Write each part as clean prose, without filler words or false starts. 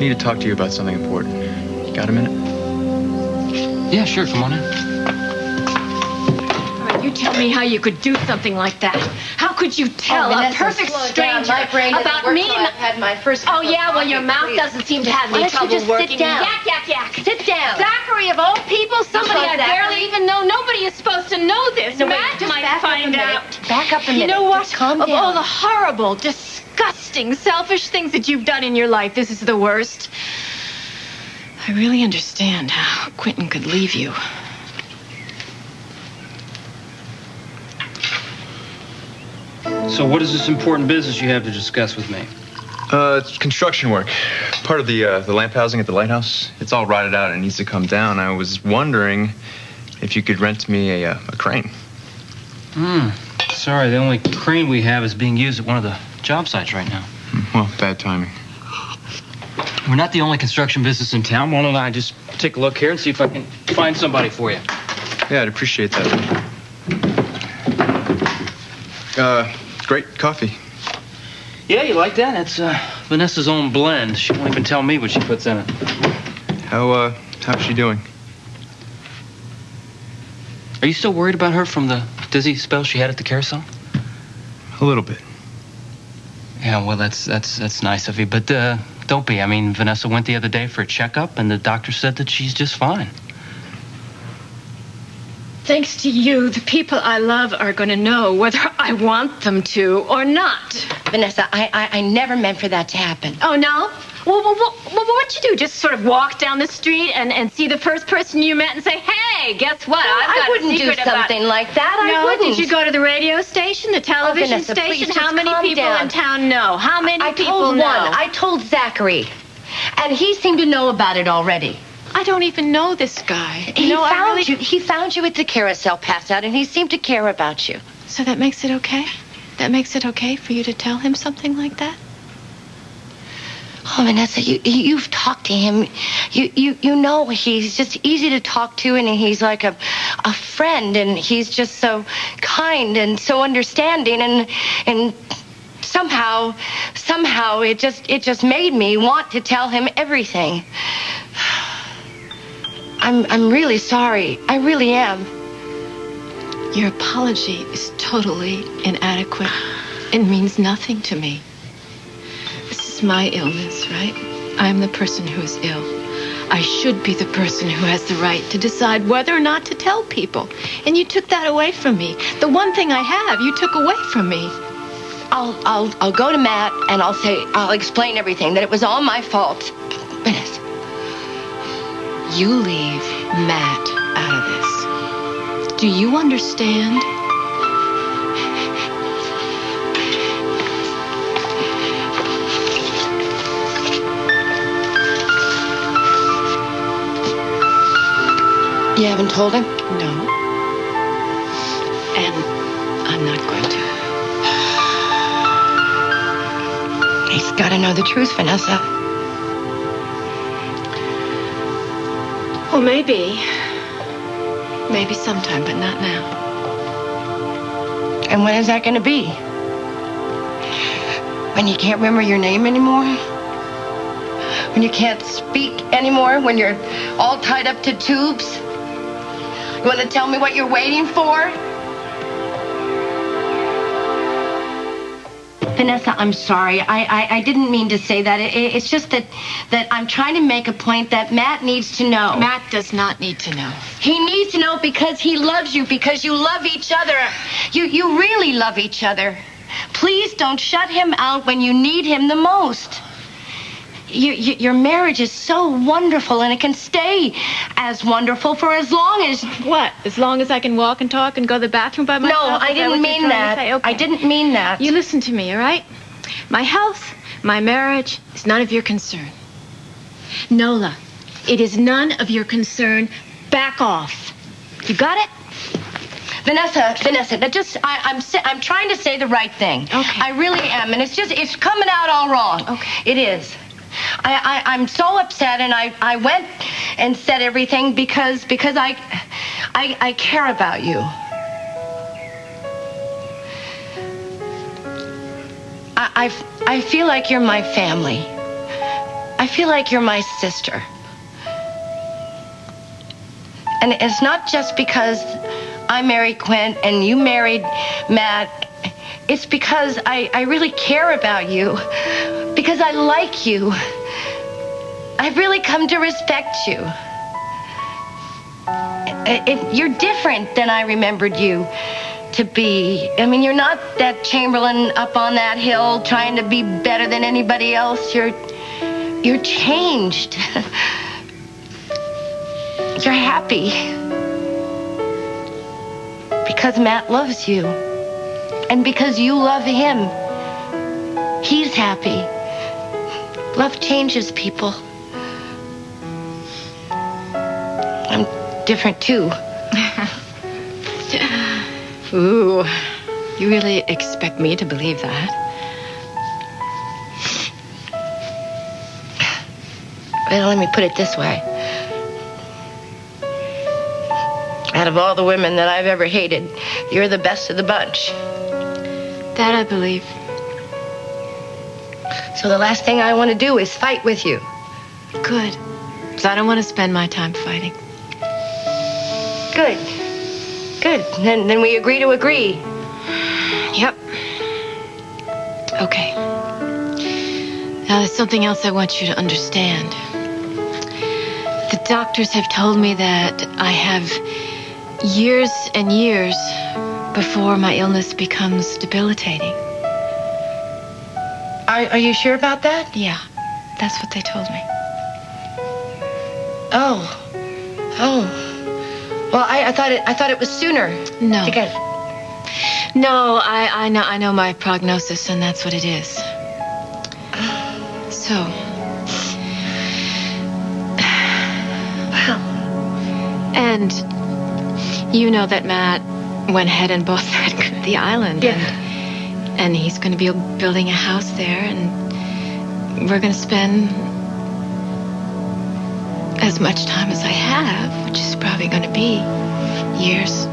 need to talk to you about something important. You got a minute? Yeah, sure. Come on in. All right, you tell me how you could do something like that. How could you tell a perfect stranger about me? I've had my first. Oh, yeah, well, your mouth doesn't seem to have any trouble working. Sit down. Yak, yak, yak. Sit down. Zachary, of all people, somebody I barely even know. Nobody is supposed to know this. No, Matt might find out. Back up a minute. You know what? Just calm of down. all the horrible, disgusting, selfish things that you've done in your life, this is the worst. I really understand how Quentin could leave you. So what is this important business you have to discuss with me? It's construction work. Part of the lamp housing at the lighthouse. It's all rotted out and needs to come down. I was wondering if you could rent me a crane. Sorry, the only crane we have is being used at one of the job sites right now. Well, bad timing. We're not the only construction business in town. Why don't I just take a look here and see if I can find somebody for you? Yeah, I'd appreciate that. Great coffee. Yeah, you like that? It's Vanessa's own blend. She won't even tell me what she puts in it. How's she doing? Are you still worried about her from the dizzy spell she had at the carousel? A little bit. Yeah, well, that's nice of you, but don't be. I mean, Vanessa went the other day for a checkup, and the doctor said that she's just fine. Thanks to you, the people I love are going to know whether I want them to or not. Vanessa, I never meant for that to happen. Oh, no? Well, what'd you do? Just sort of walk down the street and see the first person you met and say, hey, guess what? No, I've got I wouldn't a secret do something like that. No, I wouldn't. Did you go to the radio station, the television Vanessa, station? please, How just many calm people down. in town know? How many I people told know? one. I told Zachary. And he seemed to know about it already. I don't even know this guy. He found you. He found you at the carousel passed out, and he seemed to care about you. So that makes it okay? That makes it okay for you to tell him something like that? Oh, Vanessa, you've talked to him. You know he's just easy to talk to, and he's like a friend, and he's just so kind and so understanding, and somehow it just made me want to tell him everything. I'm really sorry. I really am. Your apology is totally inadequate. It means nothing to me. This is my illness, right? I'm the person who is ill. I should be the person who has the right to decide whether or not to tell people. And you took that away from me. The one thing I have, you took away from me. I'll go to Matt and I'll explain everything, that it was all my fault. Vanessa. You leave Matt out of this. Do you understand? You haven't told him? No. And I'm not going to. He's got to know the truth, Vanessa. Well, maybe. Maybe sometime, but not now. And when is that going to be? When you can't remember your name anymore? When you can't speak anymore? When you're all tied up to tubes? You want to tell me what you're waiting for? Vanessa, I'm sorry. I didn't mean to say that. It's just that I'm trying to make a point that Matt needs to know. Matt does not need to know. He needs to know because he loves you, because you love each other. You really love each other. Please don't shut him out when you need him the most. Your marriage is so wonderful, and it can stay as wonderful for as long as... What? As long as I can walk and talk and go to the bathroom by myself? No, I didn't mean that. Okay. I didn't mean that. You listen to me, all right? My health, my marriage is none of your concern. Nola, it is none of your concern. Back off. You got it? Vanessa, I'm trying to say the right thing. Okay. I really am, and it's coming out all wrong. Okay. It is. I'm so upset, and I went and said everything because I care about you. I feel like you're my family. I feel like you're my sister. And it's not just because I married Quint and you married Matt. It's because I really care about you. Because I like you. I've really come to respect you. You're different than I remembered you to be. I mean, you're not that Chamberlain up on that hill trying to be better than anybody else. You're changed. You're happy. Because Matt loves you. And because you love him. He's happy. Love changes people. I'm different too. Ooh, you really expect me to believe that? Well, let me put it this way. Out of all the women that I've ever hated, you're the best of the bunch. That I believe. So the last thing I want to do is fight with you. Good. Because I don't want to spend my time fighting. Good. Good. Then we agree to agree. Yep. Okay. Now, there's something else I want you to understand. The doctors have told me that I have years and years before my illness becomes debilitating. Are you sure about that? Yeah, that's what they told me. Oh. Well, I thought it was sooner. No. To get... No, I know my prognosis, and that's what it is. So. Wow. And you know that Matt went ahead and bought the island. Yeah. And he's going to be building a house there, and we're going to spend as much time as I have, which is probably going to be years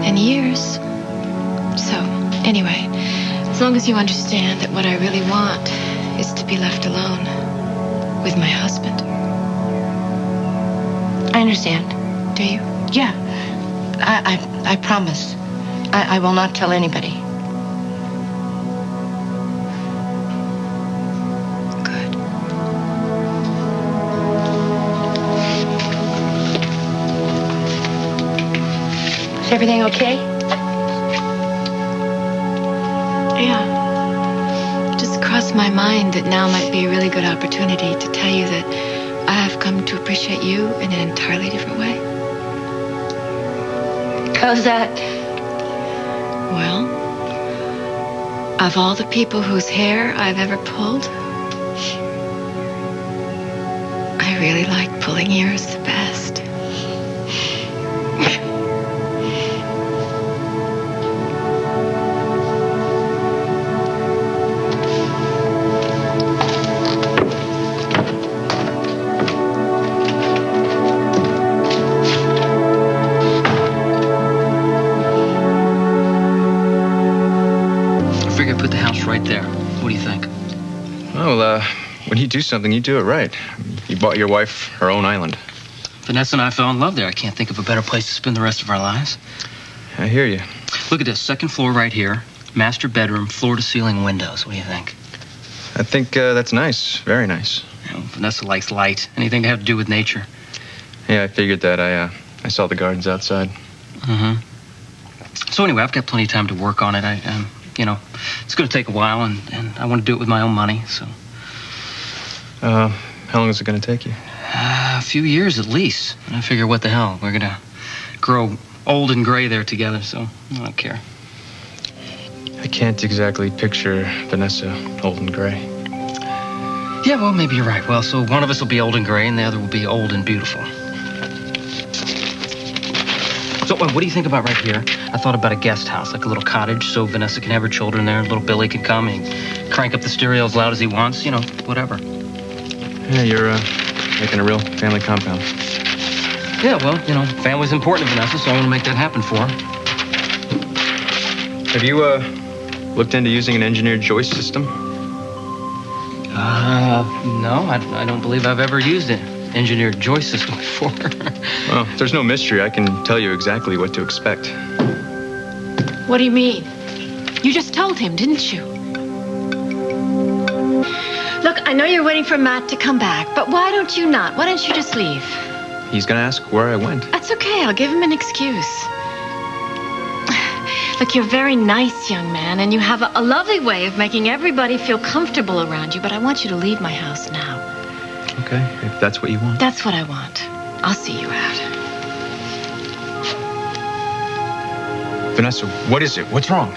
and years. So, anyway, as long as you understand that what I really want is to be left alone with my husband. I understand. Do you? Yeah. I promise. I will not tell anybody. Good. Is everything okay? Yeah. Just crossed my mind that now might be a really good opportunity to tell you that I have come to appreciate you in an entirely different way. How's that? Well, of all the people whose hair I've ever pulled, I really like pulling yours the best. Put the house right there. What do you think? Well, when you do something, you do it right. You bought your wife her own island. Vanessa and I fell in love there. I can't think of a better place to spend the rest of our lives. I hear you. Look at this. Second floor right here. Master bedroom, floor-to-ceiling windows. What do you think? I think that's nice. Very nice. You know, Vanessa likes light. Anything to have to do with nature. Yeah, I figured that. I saw the gardens outside. Mm-hmm. So anyway, I've got plenty of time to work on it. You know, it's going to take a while, and I want to do it with my own money, so. How long is it going to take you? A few years at least. And I figure, what the hell? We're going to grow old and gray there together, so I don't care. I can't exactly picture Vanessa old and gray. Yeah, well, maybe you're right. Well, so one of us will be old and gray, and the other will be old and beautiful. So, what do you think about right here? I thought about a guest house, like a little cottage, so Vanessa can have her children there. Little Billy can come and crank up the stereo as loud as he wants, you know, whatever. Yeah, you're making a real family compound. Yeah, well, you know, family's important to Vanessa, so I want to make that happen for her. Have you looked into using an engineered joist system? No, I don't believe I've ever used an engineered joist system before. Well, if there's no mystery, I can tell you exactly what to expect. What do you mean? You just told him, didn't you? Look, I know you're waiting for Matt to come back, but why don't you not? Why don't you just leave? He's gonna ask where I went. That's okay. I'll give him an excuse. Look, you're a very nice young man, and you have a lovely way of making everybody feel comfortable around you, but I want you to leave my house now. Okay, if that's what you want. That's what I want. I'll see you out. Vanessa, what is it? What's wrong?